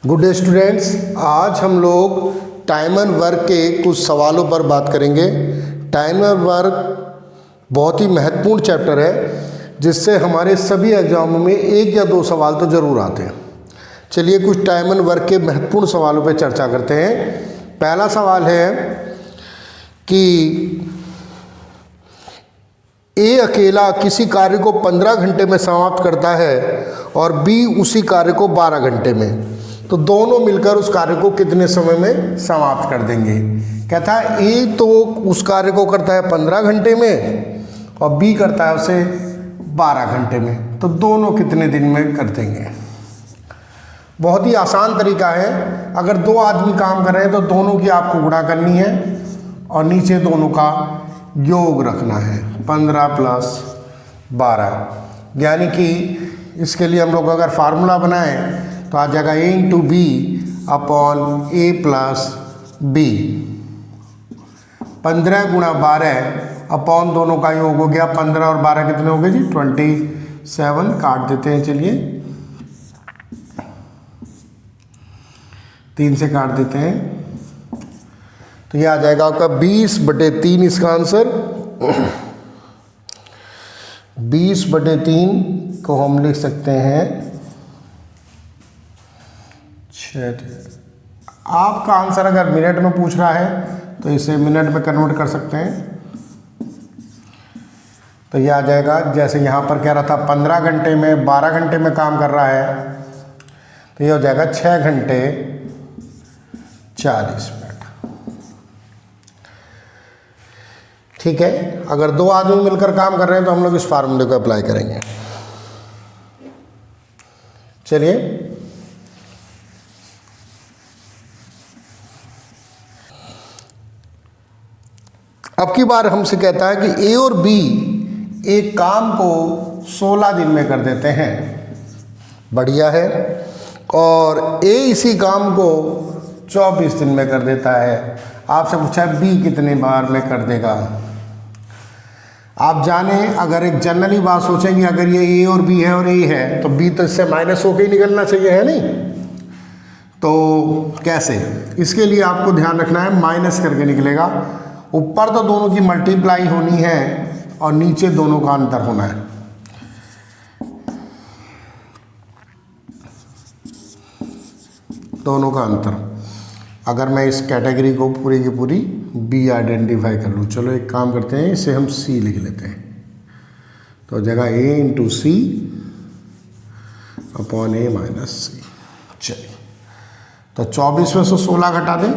Good day students, आज हम लोग टाइमर वर्क के कुछ सवालों पर बात करेंगे। टाइमर वर्क बहुत ही महत्वपूर्ण चैप्टर है जिससे हमारे सभी एग्जामों में एक या दो सवाल तो ज़रूर आते हैं। चलिए कुछ टाइमर वर्क के महत्वपूर्ण सवालों पर चर्चा करते हैं। पहला सवाल है कि ए अकेला किसी कार्य को 15 घंटे में समाप्त करता है और बी उसी कार्य को 12 घंटे में, तो दोनों मिलकर उस कार्य को कितने समय में समाप्त कर देंगे। कहता है ए तो उस कार्य को करता है 15 घंटे में और बी करता है उसे 12 घंटे में, तो दोनों कितने दिन में कर देंगे। बहुत ही आसान तरीका है। अगर दो आदमी काम कर रहे हैं तो दोनों की आपको गुणा करनी है और नीचे दोनों का योग रखना है, 15 + 12, यानी कि इसके लिए हम लोग अगर फार्मूला बनाएं तो आ जाएगा A × B / A + B। 15 × 12 upon दोनों का योग हो गया। 15 और 12 कितने हो गए जी? 27। काट देते हैं, चलिए 3 से काट देते हैं तो ये आ जाएगा आपका 20/3 इसका आंसर। 20/3 को हम लिख सकते हैं 6। आपका आंसर अगर मिनट में पूछ रहा है तो इसे मिनट में कन्वर्ट कर सकते हैं, तो ये आ जाएगा, जैसे यहाँ पर कह रहा था 15 घंटे में 12 घंटे में काम कर रहा है, तो ये हो जाएगा 6 घंटे 40 मिनट। ठीक है, अगर दो आदमी मिलकर काम कर रहे हैं तो हम लोग इस फार्मूले को अप्लाई करेंगे। चलिए अब की बार हमसे कहता है कि ए और बी एक काम को 16 दिन में कर देते हैं, बढ़िया है, और ए इसी काम को 24 दिन में कर देता है। आपसे पूछा है बी कितने बार में कर देगा। आप जाने, अगर एक जनरली बात सोचेंगे, अगर ये ए और बी है और ए है तो बी तो इससे माइनस होके ही निकलना चाहिए, है नहीं? तो कैसे, इसके लिए आपको ध्यान रखना है माइनस करके निकलेगा। ऊपर तो दोनों की मल्टीप्लाई होनी है और नीचे दोनों का अंतर होना है। दोनों का अंतर, अगर मैं इस कैटेगरी को पूरी की पूरी बी आइडेंटिफाई कर लूँ, चलो एक काम करते हैं, इसे हम सी लिख लेते हैं, तो जगह A × C / A - C। चलिए, तो 24 में से 16 घटा दें,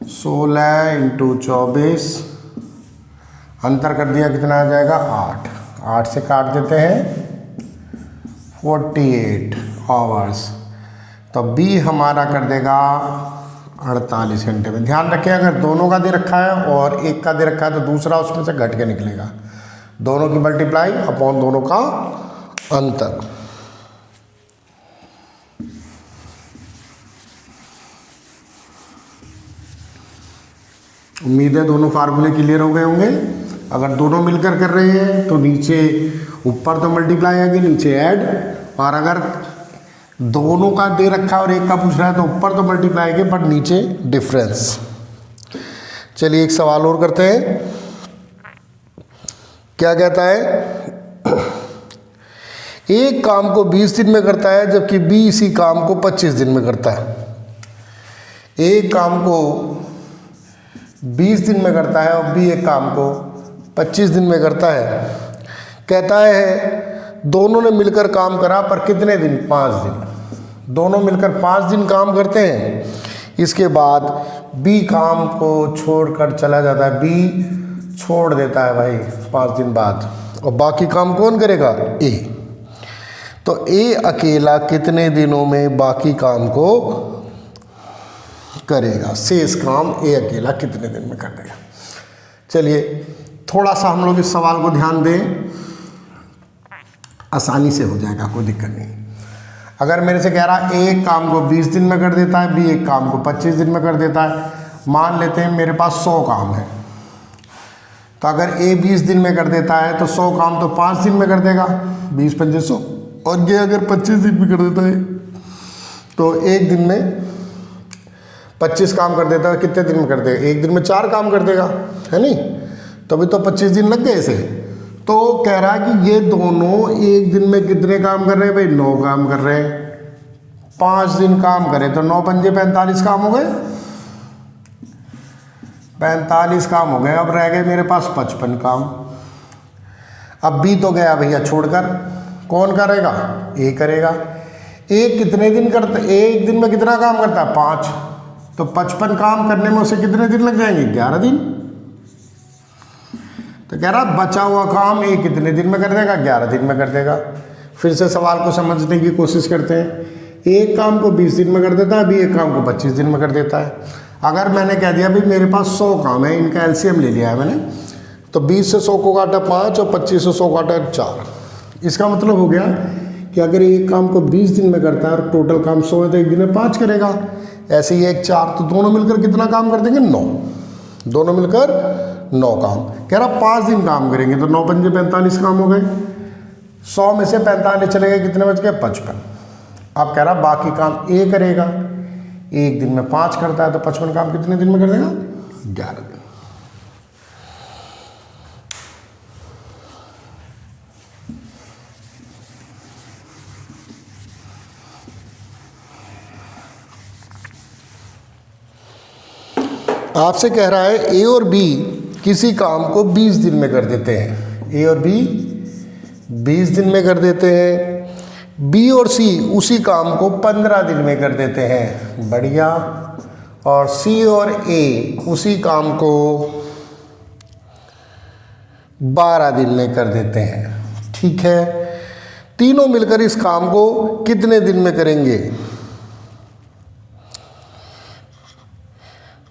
16 × 24, अंतर कर दिया, कितना आ जाएगा? 8। 8 से काट देते हैं 48 आवर्स, तो बी हमारा कर देगा 48 घंटे में। ध्यान रखें, अगर दोनों का दे रखा है और एक का दे रखा है तो दूसरा उसमें से घट के निकलेगा। दोनों की मल्टीप्लाई अपॉन दोनों का अंतर। उम्मीद है दोनों फार्मूले क्लियर हो गए होंगे। अगर दोनों मिलकर कर रहे हैं तो नीचे ऊपर तो मल्टीप्लाई आएगी, नीचे ऐड, और अगर दोनों का दे रखा और एक का पूछ रहा है तो ऊपर तो मल्टीप्लाई आएगी बट नीचे डिफरेंस। चलिए एक सवाल और करते हैं। क्या कहता है? एक काम को 20 दिन में करता है जबकि बी इसी काम को 25 दिन में करता है। एक काम को 20 दिन में करता है और बी एक काम को 25 दिन में करता है। कहता है दोनों ने मिलकर काम करा पर कितने दिन? 5 दिन। दोनों मिलकर 5 दिन काम करते हैं, इसके बाद बी काम को छोड़कर चला जाता है। बी छोड़ देता है भाई 5 दिन बाद, और बाकी काम कौन करेगा? ए। तो ए अकेला कितने दिनों में बाकी काम को करेगा? शेष काम ए अकेला कितने दिन में कर देगा। चलिए थोड़ा सा हम लोग इस सवाल को ध्यान दें, आसानी से हो जाएगा, कोई दिक्कत नहीं। अगर मेरे से कह रहा है एक काम को 20 दिन में कर देता है, बी एक काम को 25 दिन में कर देता है, मान लेते हैं मेरे पास 100 काम है, तो अगर ए 20 दिन में कर देता है तो 100 काम तो 5 दिन में कर देगा, 20 × 5 = 100, और ये अगर 25 दिन में कर देता है तो एक दिन में 25 काम कर देता है, कितने दिन में कर देगा? एक दिन में 4 काम कर देगा, है नहीं? तो अभी तो 25 दिन लग गए इसे। तो कह रहा है कि ये दोनों एक दिन में कितने काम कर रहे हैं भाई? 9 काम कर रहे हैं। 5 दिन काम करें तो 9 पंजे 45 काम हो गए, 45 काम हो गए। अब रह गए मेरे पास 55 काम। अब बी तो गया भैया छोड़कर, कौन करेगा? ए करेगा। ए कितने दिन करता? एक दिन में कितना काम करता है? 5। तो 55 काम करने में उसे कितने दिन लग जाएंगे? 11 दिन। तो कह रहा बचा हुआ काम ए कितने दिन में कर देगा? 11 दिन में कर देगा। फिर से सवाल को समझने की कोशिश करते हैं। एक काम को 20 दिन में कर देता है, अभी एक काम को 25 दिन में कर देता है। अगर मैंने कह दिया भाई मेरे पास 100 काम है, इनका एलसीएम ले लिया है मैंने, तो 20 से 100 को काटा 5 और 25 से 100 काटा 4। इसका मतलब हो गया कि अगर एक काम को 20 दिन में करता है और टोटल काम 100 है तो एक दिन में 5 करेगा। ऐसे ही एक 4, तो दोनों मिलकर कितना काम कर देंगे? 9। दोनों मिलकर 9 काम। कह रहा 5 दिन काम करेंगे तो 9 पंजे 45 काम हो गए। 100 में से 45 चले गए, कितने बच गए? 55। अब कह रहा बाकी काम ए करेगा। एक दिन में 5 करता है तो 55 काम कितने दिन में कर देगा? 11 दिन। आपसे कह रहा है ए और बी किसी काम को 20 दिन में कर देते हैं। ए और बी 20 दिन में कर देते हैं। बी और सी उसी काम को 15 दिन में कर देते हैं, बढ़िया। और सी और ए उसी काम को 12 दिन में कर देते हैं, ठीक है। तीनों मिलकर इस काम को कितने दिन में करेंगे?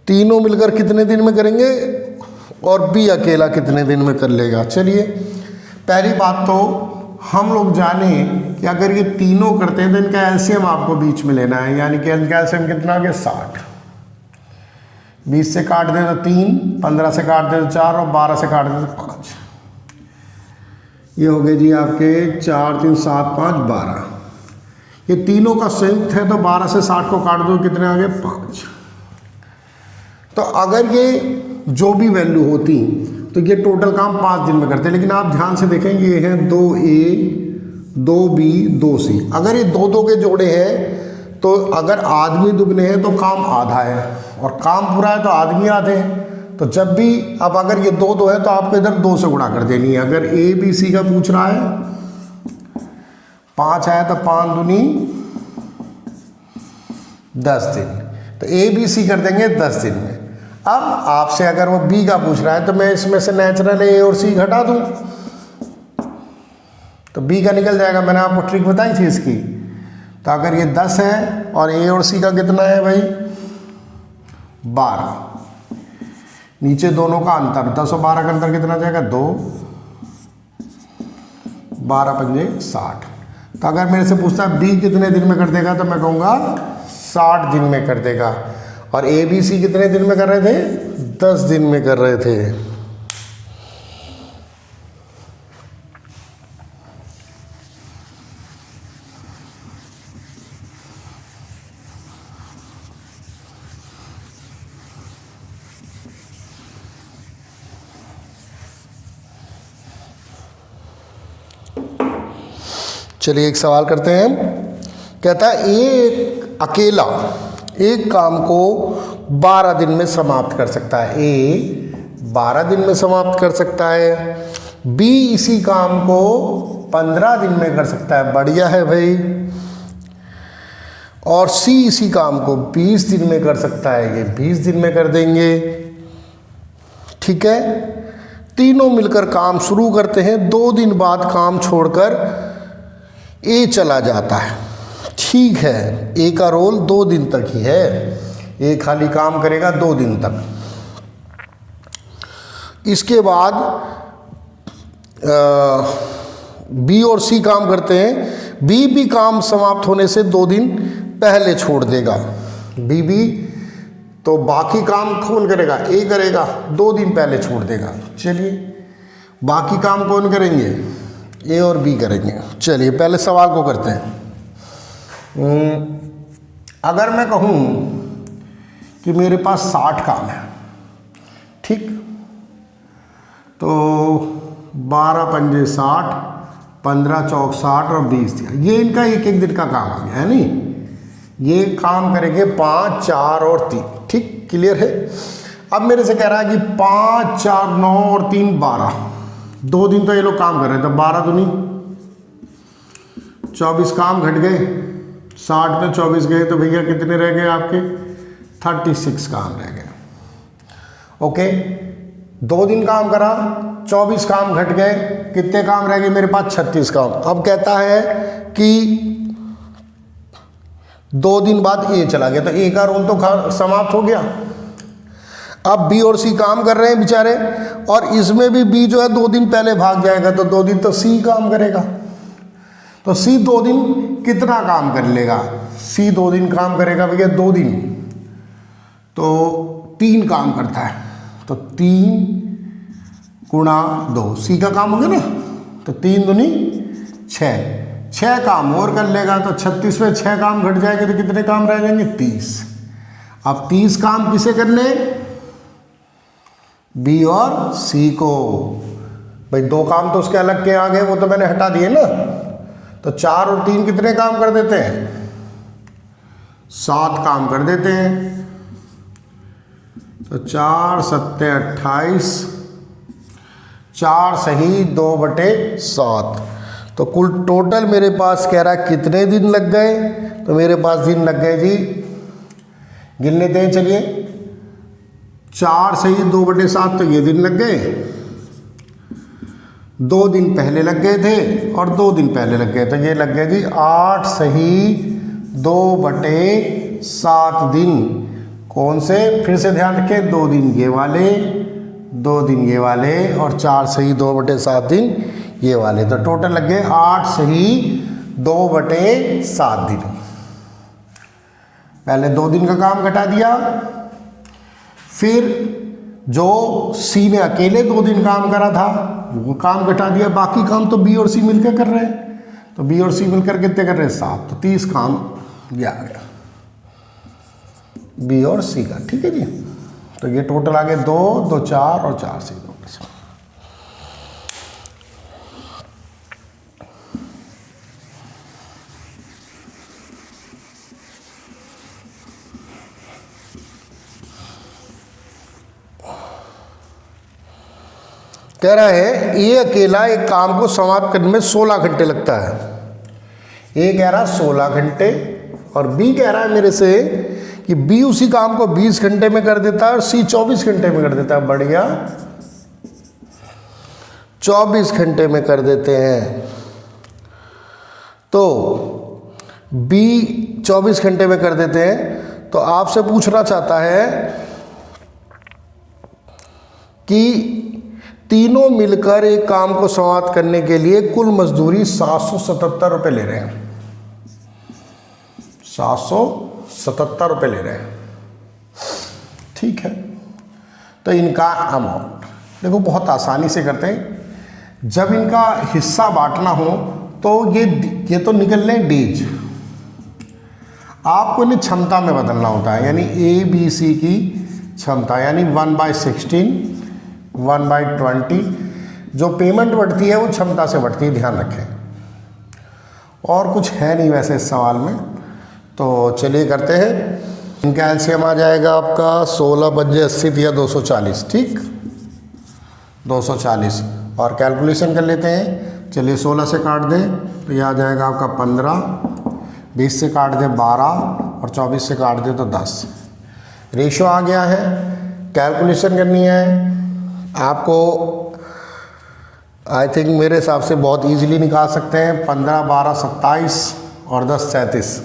तीनों मिलकर कितने दिन में करेंगे और बी अकेला कितने दिन में कर लेगा? चलिए पहली बात तो हम लोग जाने कि अगर ये तीनों करते हैं तो इनका एलसीएम आपको बीच में लेना है, यानी कि इनका एलसीएम कितना आ गया? 60। 20 से काट दे तो 3, 15 से काट दे तो 4 और 12 से काट दे तो 5। ये हो गए जी आपके 4, 3, 7, 5, 12। ये तीनों का संयुक्त है तो 12 से 60 को काट दो, कितने आ गए? 5। तो अगर ये जो भी वैल्यू होती तो ये टोटल काम 5 दिन में करते हैं। लेकिन आप ध्यान से देखेंगे ये हैं 2A, 2B, 2C। अगर ये 2-2 के जोड़े हैं तो अगर आदमी दुगने हैं तो काम आधा है और काम पूरा है तो आदमी आधे हैं। तो जब भी अब अगर ये 2-2 है तो आपको इधर 2 से गुणा कर देनी है। अगर A, B, C का पूछ रहा है 5 आया तो 5 दूनी 10 दिन, तो A, B, C कर देंगे 10 दिन में। अब आपसे अगर वो बी का पूछ रहा है तो मैं इसमें से नेचुरल ए और सी घटा दूं तो बी का निकल जाएगा। मैंने आपको ट्रिक बताई थी इसकी। तो अगर ये 10 है और ए और सी का कितना है भाई? 12। नीचे दोनों का अंतर 10 और 12 का अंतर कितना जाएगा? 2। 12 पंजे 60। तो अगर मेरे से पूछता है बी कितने दिन में कर देगा तो मैं कहूँगा 60 दिन में कर देगा। और ए बी सी कितने दिन में कर रहे थे? 10 दिन में कर रहे थे। चलिए एक सवाल करते हैं। कहता है ए अकेला एक काम को 12 दिन में समाप्त कर सकता है। ए 12 दिन में समाप्त कर सकता है। बी इसी काम को 15 दिन में कर सकता है, बढ़िया है भाई। और सी इसी काम को 20 दिन में कर सकता है, ये 20 दिन में कर देंगे, ठीक है। तीनों मिलकर काम शुरू करते हैं। 2 दिन बाद काम छोड़कर ए चला जाता है, ठीक है। ए का रोल 2 दिन तक ही है। ए खाली काम करेगा 2 दिन तक। इसके बाद बी और सी काम करते हैं। बी भी काम समाप्त होने से 2 दिन पहले छोड़ देगा। बी भी तो बाकी काम कौन करेगा? ए करेगा, 2 दिन पहले छोड़ देगा। चलिए बाकी काम कौन करेंगे? ए और बी करेंगे। चलिए पहले सवाल को करते हैं। अगर मैं कहूँ कि मेरे पास 60 काम है, ठीक, तो 12 पंजे 60, 15 चौक 60 और 20 दिया, ये इनका एक एक दिन का काम आ गया है नहीं। ये काम करेंगे 5, 4 और 3, ठीक, क्लियर है। अब मेरे से कह रहा है कि 5, 4, 9 और 3 12, 2 दिन तो ये लोग काम कर रहे थे, 12 दूनी 24 काम घट गए, 60 में 24 गए तो भैया कितने रह गए आपके? 36 काम रह गए। ओके, 2 दिन काम करा, 24 काम घट गए, कितने काम रह गए मेरे पास? 36 काम। अब कहता है कि 2 दिन बाद ए चला गया, तो ए का रोल तो समाप्त हो गया। अब बी और सी काम कर रहे हैं बेचारे, और इसमें भी बी जो है 2 दिन पहले भाग जाएगा, तो 2 दिन तो सी काम करेगा। तो सी 2 दिन कितना काम कर लेगा? सी 2 दिन काम करेगा भैया, 2 दिन तो 3 काम करता है, तो 3 गुणा 2, सी का काम हो गया ना, तो 3 दूनी 6 काम और कर लेगा, तो 36 में 6 काम घट जाएंगे तो कितने काम रह जाएंगे? 30। अब 30 काम किसे करने? बी और सी को। भाई 2 काम तो उसके अलग के आ गए, वो तो मैंने हटा दिए ना, तो 4 और 3 कितने काम कर देते हैं? 7 काम कर देते हैं, तो 4 सत्ते 28, 4 सही 2/7, तो कुल टोटल मेरे पास कह रहा है कितने दिन लग गए? तो मेरे पास दिन लग गए जी, गिन लेते हैं, चलिए, 4 सही 2/7, तो ये दिन लग गए, 2 दिन पहले लग गए थे और 2 दिन पहले लग गए, तो ये लग गए जी 8 सही 2/7 दिन। कौन से? फिर से ध्यान रखें, 2 दिन ये वाले, 2 दिन ये वाले, और 4 सही 2/7 दिन ये वाले, तो टोटल लग गए 8 सही 2/7 दिन। पहले 2 दिन का काम घटा दिया, फिर जो सी ने अकेले 2 दिन काम करा था वो काम घटा दिया, बाकी काम तो बी और सी मिलकर कर रहे हैं, तो बी और सी मिलकर कितने कर रहे हैं? 7, तो 30 काम ये आ गया बी और सी का, ठीक है जी। तो ये टोटल आ गए 2, 2 4 और 4 सी 2। कह रहा है ये अकेला एक काम को समाप्त करने में 16 घंटे लगता है। ए कह रहा 16 घंटे, और बी कह रहा है मेरे से कि बी उसी काम को 20 घंटे में कर देता है और सी 24 घंटे में कर देता है। बढ़िया, 24 घंटे में कर देते हैं, तो बी 24 घंटे में कर देते हैं। तो आपसे पूछना चाहता है कि तीनों मिलकर एक काम को समाप्त करने के लिए कुल मजदूरी 777 रुपये ले रहे हैं। 777 रुपये ले रहे हैं, ठीक है। तो इनका अमाउंट देखो बहुत आसानी से करते हैं। जब इनका हिस्सा बांटना हो तो ये तो निकल लें डेज, आपको इन्हें क्षमता में बदलना होता है, यानी ए बी सी की क्षमता, यानी 1/16, 1/20। जो पेमेंट बढ़ती है वो क्षमता से बढ़ती है, ध्यान रखें। और कुछ है नहीं वैसे इस सवाल में, तो चलिए करते हैं। इनका एलसीएम आ जाएगा आपका 16 पंजे 80 या 240, ठीक, 240। और कैलकुलेशन कर लेते हैं, चलिए 16 से काट दें तो ये आ जाएगा आपका 15, 20 से काट दें 12 और 24 से काट दें तो 10। रेशियो आ गया है। कैलकुलेशन करनी है आपको, आई थिंक मेरे हिसाब से बहुत इजीली निकाल सकते हैं। 15 12 27 और 10 37।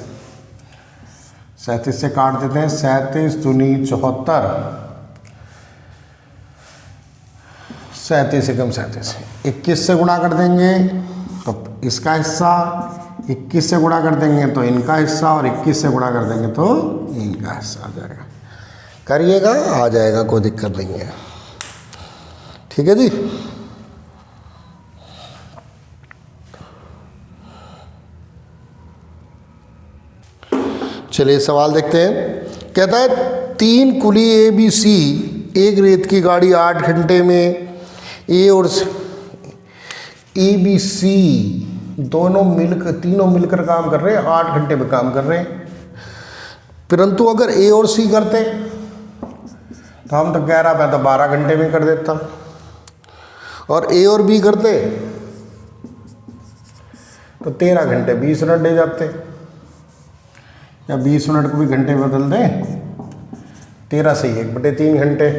37 से काट देते हैं, 37 दूनी 74, 37 एकम 37। 21 से गुणा कर देंगे तो इसका हिस्सा, 21 से गुणा कर देंगे तो इनका हिस्सा, और 21 से गुणा कर देंगे तो इनका हिस्सा आ जाएगा। करिएगा, आ जाएगा, कोई दिक्कत नहीं है, ठीक है जी। चलिए सवाल देखते हैं। कहता है 3 कुली ABC एक रेत की गाड़ी 8 घंटे में ए और ABC तीनों मिलकर काम कर रहे हैं, 8 घंटे में काम कर रहे हैं। परंतु अगर ए और सी करते तो हम तो कह रहा मैं तो 12 घंटे में कर देता, और ए और बी करते तो 13 घंटे 20 मिनट ले जाते, या 20 मिनट को भी घंटे में बदल दें, 13 से 1/3 घंटे,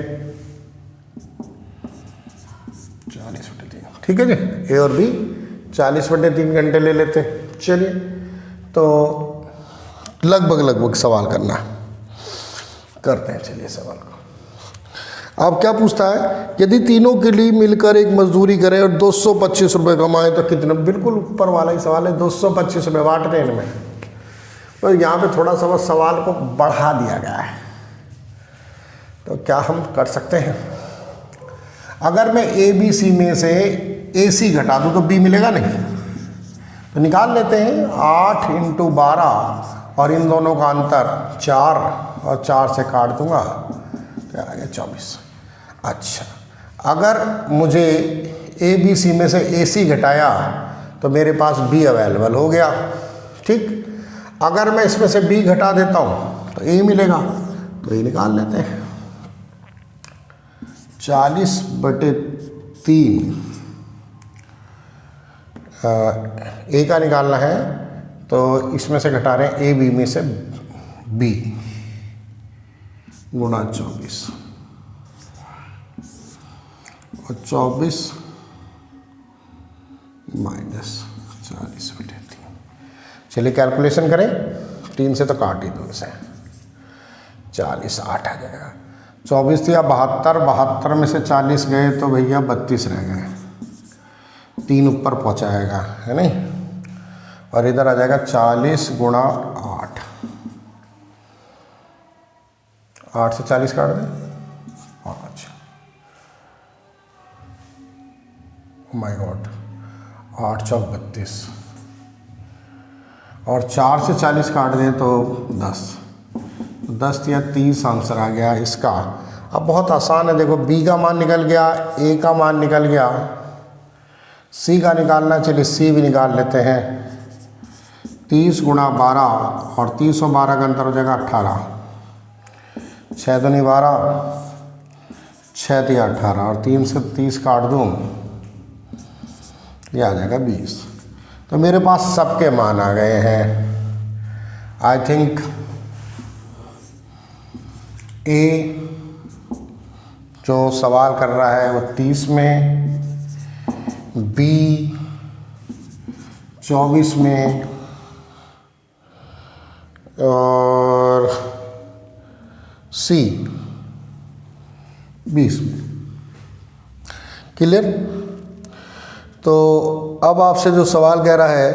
40/3। ठीक है जी, ए और बी 40/3 घंटे ले लेते। चलिए, तो लगभग सवाल करना करते हैं। चलिए सवाल को अब क्या पूछता है, यदि तीनों के लिए मिलकर एक मजदूरी करें और 225 रुपये कमाएं तो कितने। बिल्कुल ऊपर वाला ही सवाल है, 225 रुपये बांट दें इनमें। तो यहाँ पे थोड़ा सा बस सवाल को बढ़ा दिया गया है, तो क्या हम कर सकते हैं, अगर मैं ABC में से AC घटा दूँ तो B मिलेगा नहीं, तो निकाल लेते हैं। 8 × 12 और इन दोनों का अंतर 4, और 4 से काट दूंगा तो आ गया 24। अच्छा, अगर मुझे ABC में से AC घटाया तो मेरे पास B अवेलेबल हो गया। ठीक, अगर मैं इसमें से B घटा देता हूँ तो A मिलेगा, तो A निकाल लेते हैं। 40/3 A का निकालना है, तो इसमें से घटा रहे हैं AB में से B गुणा 24, और 24 माइनस 40/3। चलिए कैलकुलेशन करें, 3 से तो काट ही दो इसे, 40 8 आ जाएगा। 24 या 72 में से 40 गए तो भैया 32 रह गए, 3 ऊपर पहुँचाएगा, है नहीं, और इधर आ जाएगा 40 × 8। 8 से 40 काट दें, 5, माय गॉड, 8 चौक 32, और 4 से 40 काट दें तो 10 या 30 आंसर आ गया इसका। अब बहुत आसान है, देखो B का मान निकल गया, A का मान निकल गया, C का निकालना, चलिए C भी निकाल लेते हैं। 30 × 12 और 30 और 12 का अंतर हो जाएगा 18, 6 दूनी 12, 6 तिया 18, और 3 से 30 काट दूँ, ये आ जाएगा 20। तो मेरे पास सबके मान आ गए हैं। आई थिंक A जो सवाल कर रहा है वो 30 में, B 24 में, और C 20 में। क्लियर? तो अब आपसे जो सवाल कह रहा है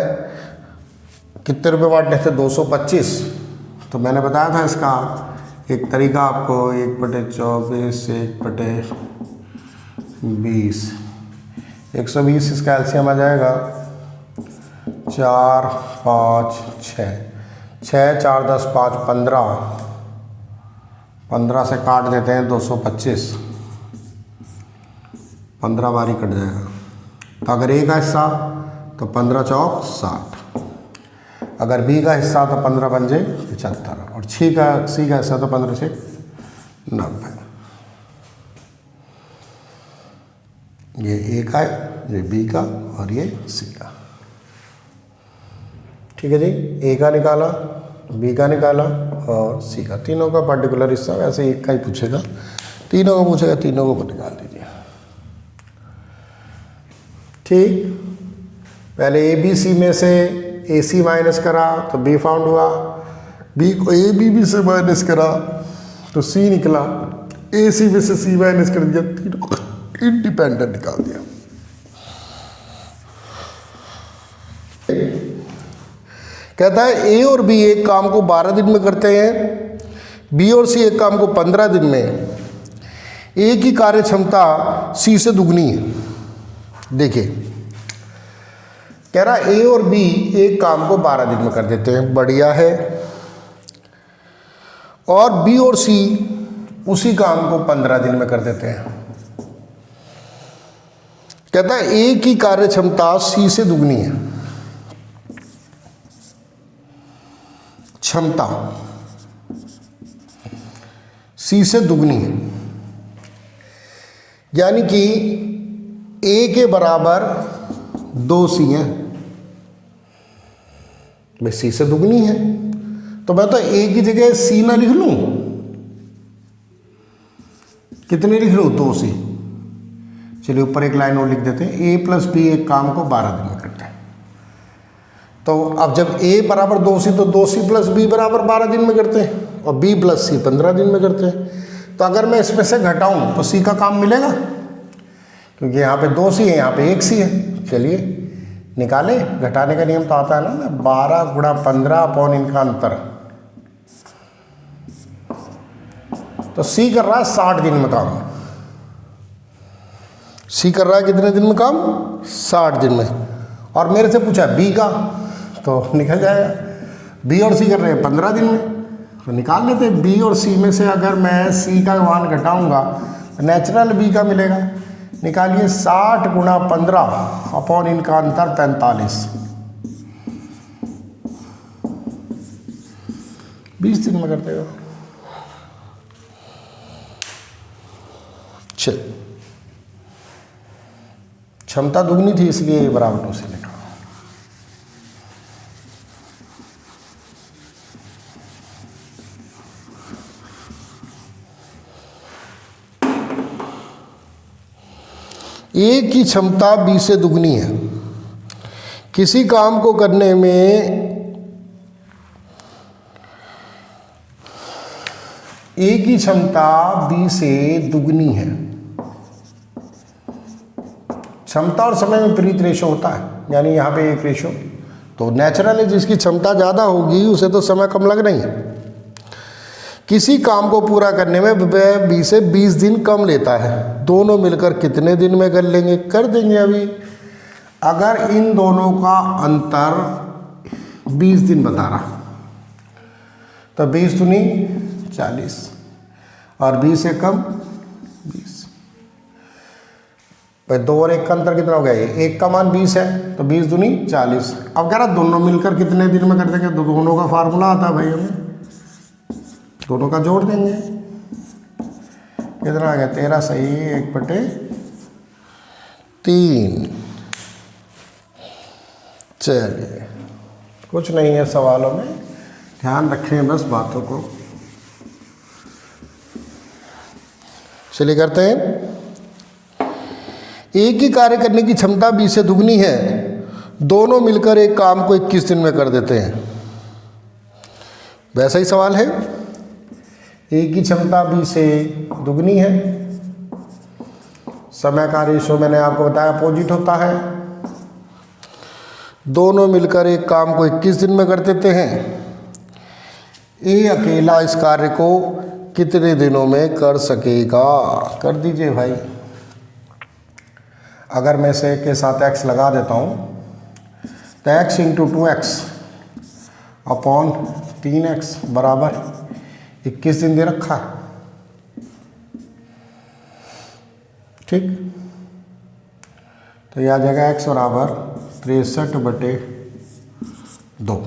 कितने रुपए बांटने थे, 225, तो मैंने बताया था इसका एक तरीका आपको, 1/24 1/20, 120 इसका एलसीएम आ जाएगा 4 5 6, 6 4 10 5 15, 15 से काट देते हैं 225, 15 बारी कट जाएगा। तो अगर A का हिस्सा तो 15 चौक 60, अगर B का हिस्सा तो 15 पंजे 75, और C का हिस्सा तो 15 से 90। ये A का है, ये B का, और ये C का। ठीक है जी, A का निकाला, B का निकाला और C का, तीनों का पर्टिकुलर हिस्सा, वैसे एक का ही पूछेगा, तीनों को पूछेगा, तीनों को निकाल दीजिए। ठीक, पहले ABC में से AC माइनस करा तो B फाउंड हुआ, B को ABB से माइनस करा तो C निकला, AC में से C माइनस कर दिया, तीनों इंडिपेंडेंट निकाल दिया। कहता है A और B एक काम को 12 दिन में करते हैं, B और C एक काम को 15 दिन में। A की कार्य क्षमता C से दुगनी है। देखिए, कह रहा A और B एक काम को 12 दिन में कर देते हैं, बढ़िया है। और बी और सी उसी काम को 15 दिन में कर देते हैं। कहता है ए की कार्य क्षमता सी से दुगनी है। क्षमता सी से दुगनी है, यानी कि ए के बराबर 2c है, मैं सी से दुगनी है, तो मैं तो ए की जगह सी ना लिख लूं, कितने लिख लूं? 2c। चलिए ऊपर एक लाइन और लिख देते हैं, ए प्लस बी एक काम को 12 दिन में करते हैं। तो अब जब ए बराबर 2c तो 2c प्लस बी बराबर 12 दिन में करते हैं, और बी प्लस सी 15 दिन में करते हैं। तो अगर मैं इसमें से घटाऊं तो सी का काम मिलेगा, क्योंकि यहाँ पे 2c है, यहाँ पे 1c है। चलिए निकालें, घटाने का नियम तो आता है ना, 12 गुणा 15 अपॉन इनका अंतर। तो सी कर रहा है 60 दिन में काम। सी कर रहा है कितने दिन में काम? 60 दिन में। और मेरे से पूछा बी का, तो निकल जाएगा। बी और सी कर रहे हैं 15 दिन में, तो निकाल लेते हैं। बी और सी में से अगर मैं सी का मान घटाऊंगा तो नेचुरल बी का मिलेगा। निकालिए, 60 गुणा 15 अपॉन इनका अंतर 45, 20 दिन में कर देगा। चल, क्षमता दुगनी थी इसलिए ये बराबर 2 से लिखा। ए की क्षमता बी से दुगनी है। किसी काम को करने में ए की क्षमता बी से दुगनी है। क्षमता और समय में विपरीत रेशो होता है, यानी यहाँ पे एक रेशो, तो नेचुरल है जिसकी क्षमता ज़्यादा होगी उसे तो समय कम लगना ही है। किसी काम को पूरा करने में वह बी से 20 दिन कम लेता है। दोनों मिलकर कितने दिन में कर लेंगे? कर देंगे अभी। अगर इन दोनों का अंतर 20 दिन बता रहा तो 20 दूनी 40 और 20 से कम 20। भाई 2 और 1 का अंतर कितना हो गया? एक का मान 20 है तो 20 दूनी 40। अब कह रहा दोनों मिलकर कितने दिन में कर देंगे? तो दोनों का फार्मूला आता है भाई, हमें दोनों का जोड़ देंगे। कितना आ गया? 13 सही 1/3। चलिए, कुछ नहीं है सवालों में, ध्यान रखें बस बातों को। चलिए करते हैं। एक ही कार्य करने की क्षमता बी से दुगनी है। दोनों मिलकर एक काम को 21 दिन में कर देते हैं। वैसा ही सवाल है। ए की क्षमता बी से दुगनी है। समय का रेशो मैंने आपको बताया अपोजिट होता है। दोनों मिलकर एक काम को 21 दिन में कर देते हैं। ए अकेला इस कार्य को कितने दिनों में कर सकेगा? कर दीजिए भाई। अगर मैं से के साथ x लगा देता हूँ तो x into 2x upon 3x बराबर 21 दिन दे रखा है। ठीक, तो यह आ जाएगा x बराबर 63/2।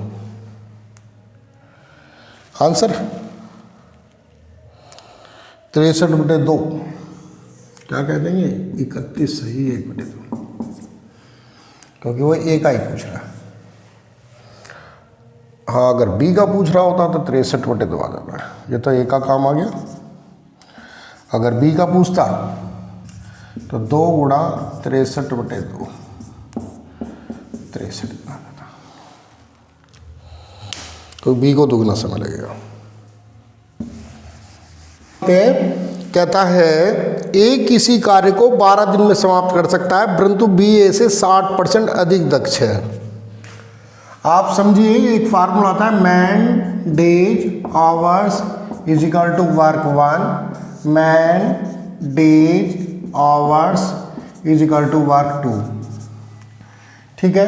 आंसर 63/2 क्या कह देंगे? 31 सही 1/2, क्योंकि वो ए का ही पूछ रहा है। हाँ, अगर बी का पूछ रहा होता तो 63/2 आ जाता है। ये तो ए का काम आ गया। अगर बी का पूछता तो 2 गुणा 63/2 63 आ जाता, तो बी को दुगना समय लगेगा। कहता है ए किसी कार्य को 12 दिन में समाप्त कर सकता है, परंतु बी ए से 60% अधिक दक्ष है। आप समझिए, एक फार्मूला आता है, man days hours is equal to work 1, man days hours is equal to work 2। ठीक है,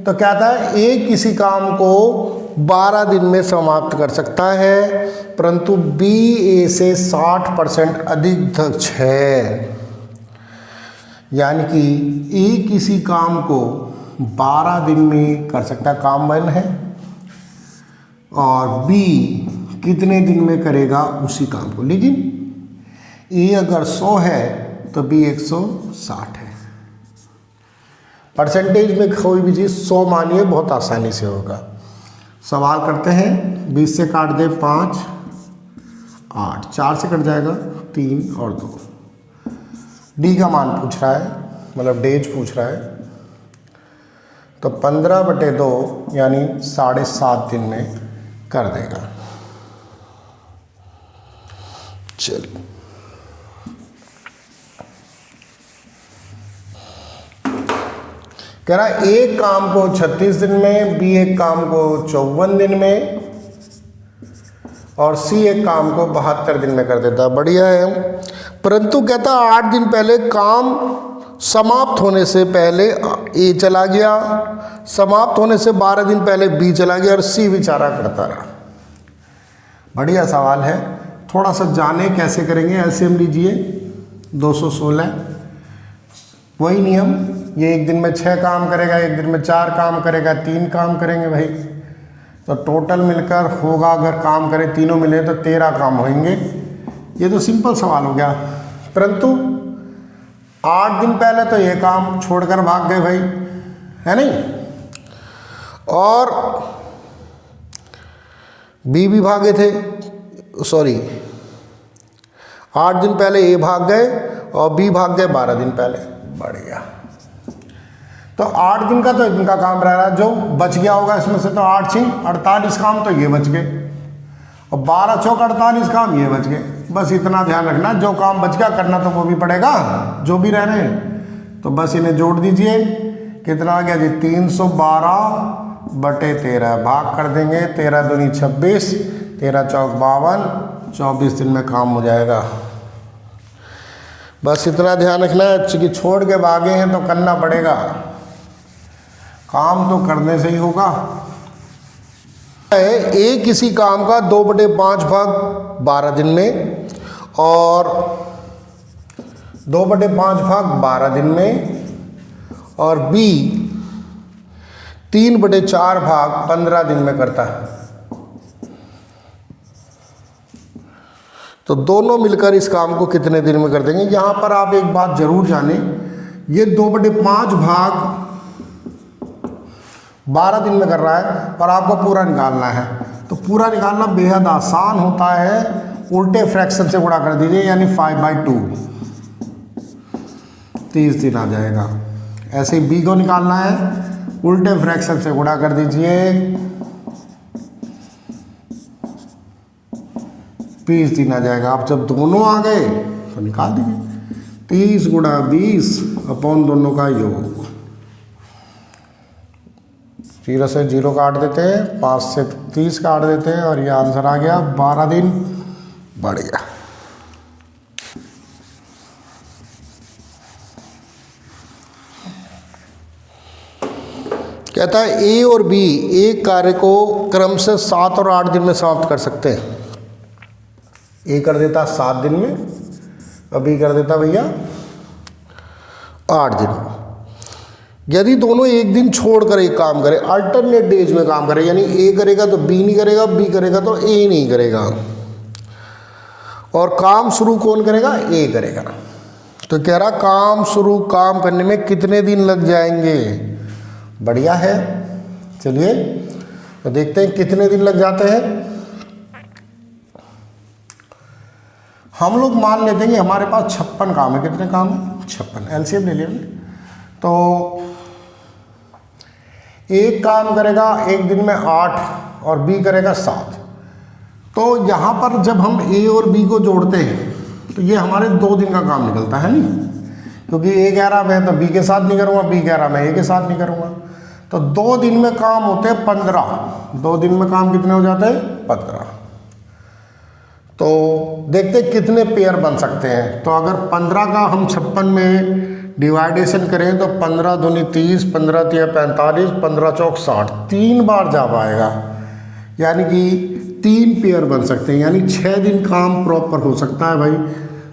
तो क्या था? ए किसी काम को 12 दिन में समाप्त कर सकता है, परंतु बी ए से 60% अधिक दक्ष है। यानी कि ए किसी काम को 12 दिन में कर सकता है, काम 1 है, और बी कितने दिन में करेगा उसी काम को। लेकिन ए अगर 100 है तो बी 160 है। परसेंटेज में कोई भी चीज़ 100 मानिए, बहुत आसानी से होगा। सवाल करते हैं, 20 से काट दे 5, 8, 4 से कट जाएगा 3 और 2। डी का मान पूछ रहा है, मतलब डेज पूछ रहा है, तो 15/2 यानी 7.5 दिन में कर देगा। चलिए, कह रहा है एक काम को 36 दिन में, बी एक काम को 54 दिन में, और सी एक काम को 72 दिन में कर देता है। बढ़िया है। परंतु कहता 8 दिन पहले काम समाप्त होने से पहले ए चला गया, समाप्त होने से 12 दिन पहले बी चला गया, और सी बेचारा करता रहा। बढ़िया सवाल है। थोड़ा सा जाने कैसे करेंगे। एलसीएम लीजिए, 216, वही नियम, ये एक दिन में 6 काम करेगा, एक दिन में 4 काम करेगा, 3 काम करेंगे भाई, तो टोटल मिलकर होगा, अगर काम करे तीनों मिले तो 13 काम होंगे। ये तो सिंपल सवाल हो गया। परंतु 8 दिन पहले तो ये काम छोड़कर भाग गए भाई, है नहीं, और बी भी भागे थे, सॉरी 8 दिन पहले ए भाग गए और बी भाग गए 12 दिन पहले। बढ़िया। तो 8 दिन का तो इनका काम रह रहा है, जो बच गया होगा इसमें से तो 8 6 48 काम तो ये बच गए, और 12 चौक 48 काम ये बच गए। बस इतना ध्यान रखना, जो काम बच गया करना तो वो भी पड़ेगा, जो भी रह रहे हैं। तो बस इन्हें जोड़ दीजिए, कितना आ गया जी, 312/13 भाग कर देंगे, 13 दूनी 26, 13 चौक 52, 24 दिन में काम हो जाएगा। बस इतना ध्यान रखना है कि छोड़ के भागे हैं तो करना पड़ेगा, काम तो करने से ही होगा। ए किसी काम का 2/5 भाग 12 दिन में, और 2/5 भाग 12 दिन में, और बी 3/4 भाग 15 दिन में करता है। तो दोनों मिलकर इस काम को कितने दिन में कर देंगे। यहां पर आप एक बात जरूर जाने, ये 2/5 भाग 12 दिन में कर रहा है, पर आपको पूरा निकालना है। तो पूरा निकालना बेहद आसान होता है, उल्टे फ्रैक्शन से गुणा कर दीजिए, यानी 5/2, 30 दिन आ जाएगा। ऐसे ही बी को निकालना है, उल्टे फ्रैक्शन से गुणा कर दीजिए, 20 दिन आ जाएगा। आप जब दोनों आ गए तो निकाल दीजिए, 30 × 20 अपॉन दोनों का योग। 0 से 0 काट देते हैं, 5 से 30 काट देते हैं, और ये आंसर आ गया 12 दिन। बढ़िया। कहता है ए और बी एक कार्य को क्रम से 7 और 8 दिन में समाप्त कर सकते हैं। ए कर देता 7 दिन में, और बी कर देता भैया 8 दिन। यदि दोनों एक दिन छोड़कर एक काम करें, अल्टरनेट डेज में काम करें, यानी ए करेगा तो बी नहीं करेगा, बी करेगा तो ए नहीं करेगा, और काम शुरू कौन करेगा, ए करेगा। तो कह रहा काम शुरू काम करने में कितने दिन लग जाएंगे। बढ़िया है। चलिए तो देखते हैं कितने दिन लग जाते हैं। हम लोग मान लेते हैं कि हमारे पास 56 काम है। कितने काम है, 56। एलसीएम ले लिया हमने। तो एक काम करेगा एक दिन में 8, और बी करेगा 7। तो यहाँ पर जब हम ए और बी को जोड़ते हैं तो ये हमारे 2 दिन का काम निकलता है नहीं, क्योंकि ए कह रहा मैं तो बी के साथ नहीं करूँगा, बी कह रहा मैं ए के साथ नहीं करूँगा। तो 2 दिन में काम होते हैं 15। 2 दिन में काम कितने हो जाते हैं, 15। तो देखते कितने पेयर बन सकते हैं। तो अगर 15 का हम 56 में डिवाइडेशन करें तो 15 दूनी 30, 15 तिया 45, 15 चौक 60, 3 बार जा पाएगा। यानी कि 3 पेयर बन सकते हैं, यानी 6 दिन काम प्रॉपर हो सकता है भाई।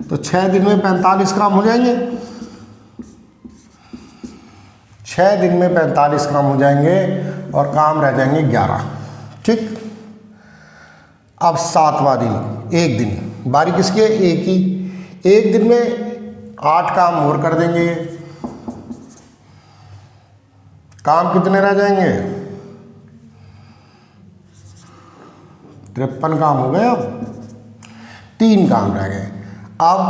तो 6 दिन में 45 काम हो जाएंगे, 6 दिन में 45 काम हो जाएंगे और काम रह जाएंगे 11। ठीक, अब 7वां दिन, एक दिन, बारी किसकी है? एक ही। एक दिन में 8 काम और कर देंगे, काम कितने रह जाएंगे? 53 काम हो गए। अब 3 काम रह गए। अब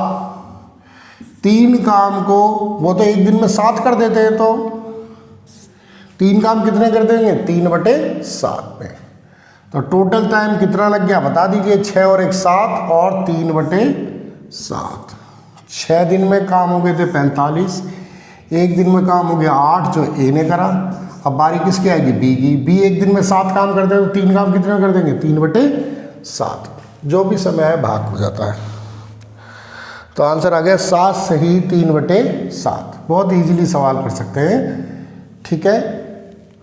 3 काम को वो तो एक दिन में 7 कर देते हैं, तो 3 काम कितने कर देंगे? 3/7 में। तो टोटल टाइम कितना लग गया बता दीजिए? 6 और 1 7 और 3/7। 6 दिन में काम हो गए थे 45, एक दिन में काम हो गया 8 जो ए ने करा। अब बारी किसकी आएगी? बी की। बी एक दिन में 7 काम करते हैं, तो 3 काम कितने कर देंगे? 3/7। जो भी समय है भाग हो जाता है। तो आंसर आ गया 7 सही 3/7। बहुत इजीली सवाल कर सकते हैं। ठीक है,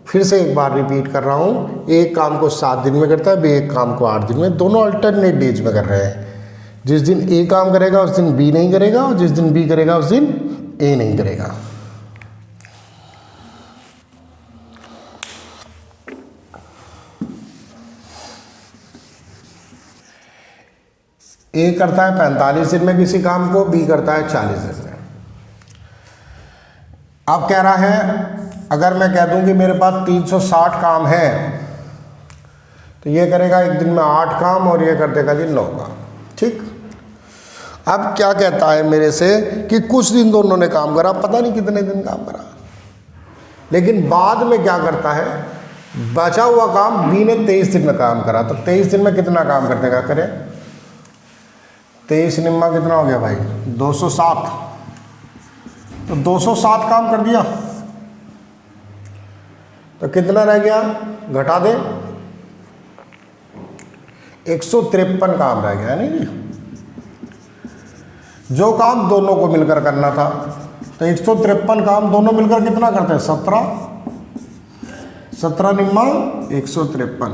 फिर से एक बार रिपीट कर रहा हूँ, एक काम को 7 दिन में करता है, बी एक काम को 8 दिन में। दोनों अल्टरनेट डेज में कर रहे हैं। जिस दिन ए काम करेगा उस दिन बी नहीं करेगा, और जिस दिन बी करेगा उस दिन ए नहीं करेगा। ए करता है 45 दिन में किसी काम को, बी करता है 40 दिन में। अब कह रहा है अगर मैं कह दूं कि मेरे पास 360 काम है, तो ये करेगा एक दिन में 8 काम और ये कर देगा जी 9 काम। ठीक, अब क्या कहता है मेरे से कि कुछ दिन दोनों ने काम करा, पता नहीं कितने दिन काम करा, लेकिन बाद में क्या करता है, बचा हुआ काम बी ने 23 दिन में काम करा। तो 23 दिन में कितना काम कर देगा? करें 23 निम्मा कितना हो गया भाई? 207। तो 207 काम कर दिया, तो कितना रह गया? घटा दे, 153 काम रह गया। नहीं, जो काम दोनों को मिलकर करना था, तो 153 काम दोनों मिलकर कितना करते हैं? 17 निम्मा 153।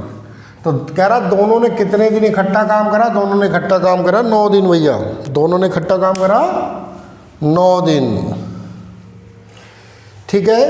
तो कह रहा दोनों ने कितने दिन इकट्ठा काम करा? दोनों ने इकट्ठा काम करा 9 दिन भैया। दोनों ने इकट्ठा काम करा 9 दिन। ठीक है,